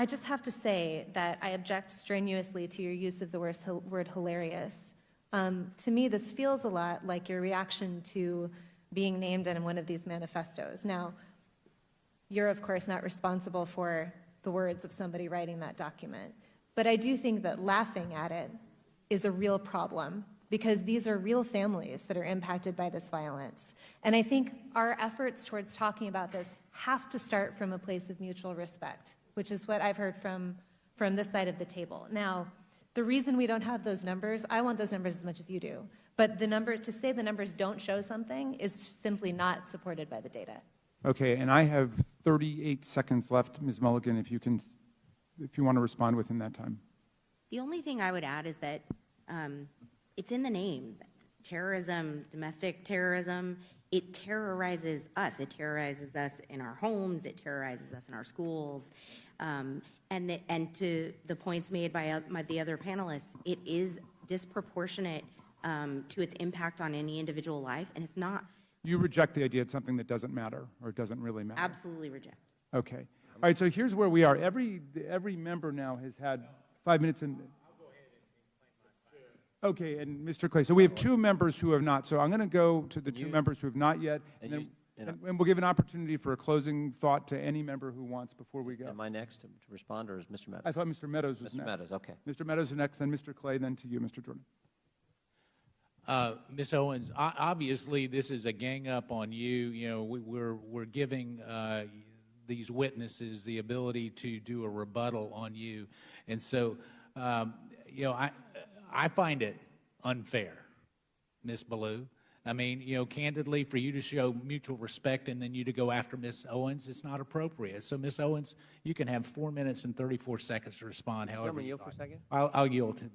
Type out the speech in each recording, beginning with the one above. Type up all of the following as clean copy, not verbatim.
I just have to say that I object strenuously to your use of the word hilarious. To me, this feels a lot like your reaction to being named in one of these manifestos. Now, you're of course not responsible for the words of somebody writing that document, but I do think that laughing at it is a real problem because these are real families that are impacted by this violence. And I think our efforts towards talking about this have to start from a place of mutual respect, which is what I've heard from this side of the table. Now, the reason we don't have those numbers, I want those numbers as much as you do, but to say the numbers don't show something is simply not supported by the data. Okay, and I have 38 seconds left, Ms. Mulligan, if you want to respond within that time. The only thing I would add is that it's in the name. Terrorism, domestic terrorism, it terrorizes us. It terrorizes us in our homes. It terrorizes us in our schools. And to the points made by the other panelists, it is disproportionate to its impact on any individual life, and it's not. You reject the idea it's something that doesn't matter, or it doesn't really matter? Absolutely reject. Okay. All right, so here's where we are. Every member now has had 5 minutes and... Okay, and Mr. Clay, so we have 2 members who have not. So I'm going to go to the 2 members who have not yet, and we'll give an opportunity for a closing thought to any member who wants before we go. Am I next to respond, or is Mr. Meadows? I thought Mr. Meadows was next. Mr. Meadows, okay. Mr. Meadows is next, then Mr. Clay, then to you, Mr. Jordan. Ms. Owens, obviously this is a gang up on you. You know, we're giving these witnesses the ability to do a rebuttal on you, and so you know, I find it unfair, Ms. Ballou. I mean, you know, candidly, for you to show mutual respect and then you to go after Ms. Owens, it's not appropriate. So, Ms. Owens, you can have 4 minutes and 34 seconds to respond. However, yield for a second. I'll yield to.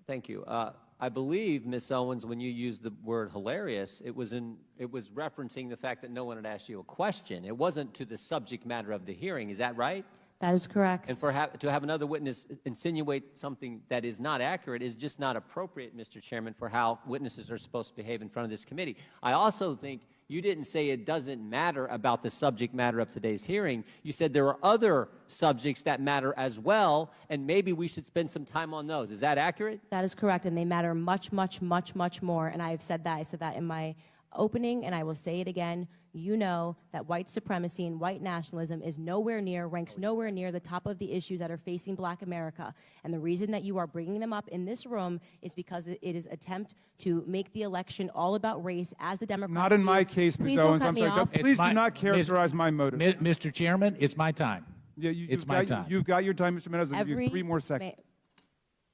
Thank you. I believe, Ms. Owens, when you used the word hilarious, it was referencing the fact that no one had asked you a question. It wasn't to the subject matter of the hearing. Is that right? That is correct. And to have another witness insinuate something that is not accurate is just not appropriate, Mr. Chairman, for how witnesses are supposed to behave in front of this committee. I also think you didn't say it doesn't matter about the subject matter of today's hearing. You said there are other subjects that matter as well, and maybe we should spend some time on those. Is that accurate? That is correct, and they matter much, much, much, much more. And I have said that. I said that in my opening, and I will say it again. You know that white supremacy and white nationalism ranks nowhere near the top of the issues that are facing Black America. And the reason that you are bringing them up in this room is because it is attempt to make the election all about race, as the Democrats Not in my case, Ms. Owens. I'm sorry. Please do not characterize my motive. Mr. Chairman, it's my time. Yeah, it's my time. You've got your time, Mr. Meadows. I'll give you 3 more seconds.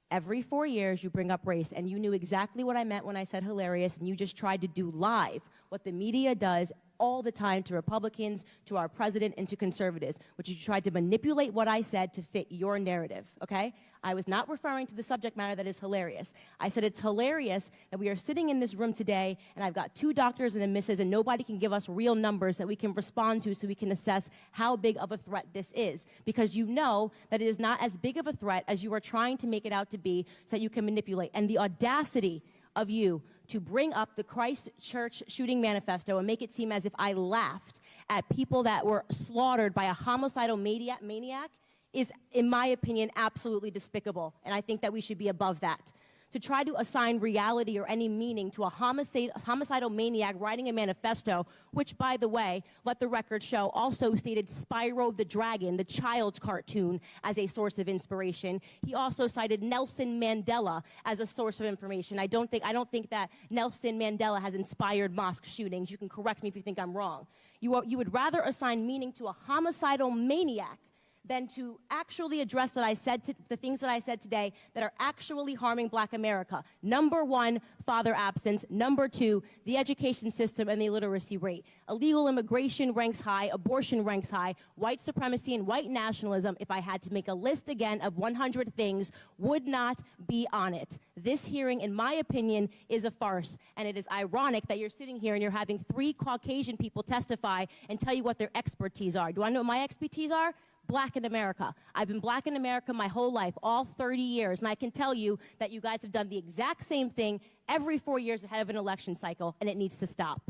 Every 4 years, you bring up race, and you knew exactly what I meant when I said hilarious, and you just tried to do live what the media does all the time to Republicans, to our president, and to conservatives, which is you tried to manipulate what I said to fit your narrative, okay? I was not referring to the subject matter that is hilarious. I said it's hilarious that we are sitting in this room today, and I've got 2 doctors and a missus, and nobody can give us real numbers that we can respond to so we can assess how big of a threat this is, because you know that it is not as big of a threat as you are trying to make it out to be so that you can manipulate. And the audacity of you to bring up the Christchurch shooting manifesto and make it seem as if I laughed at people that were slaughtered by a homicidal maniac is, in my opinion, absolutely despicable. And I think that we should be above that. To try to assign reality or any meaning to a homicidal maniac writing a manifesto, which, by the way, let the record show, also stated Spyro the Dragon, the child's cartoon, as a source of inspiration. He also cited Nelson Mandela as a source of information. I don't think that Nelson Mandela has inspired mosque shootings. You can correct me if you think I'm wrong. You would rather assign meaning to a homicidal maniac than to actually address the things that I said today that are actually harming Black America. Number 1, father absence. Number 2, the education system and the illiteracy rate. Illegal immigration ranks high, abortion ranks high, white supremacy and white nationalism, if I had to make a list again of 100 things, would not be on it. This hearing, in my opinion, is a farce, and it is ironic that you're sitting here and you're having 3 Caucasian people testify and tell you what their expertise are. Do I know what my expertise are? Black in America. I've been Black in America my whole life, all 30 years, and I can tell you that you guys have done the exact same thing every 4 years ahead of an election cycle, and it needs to stop.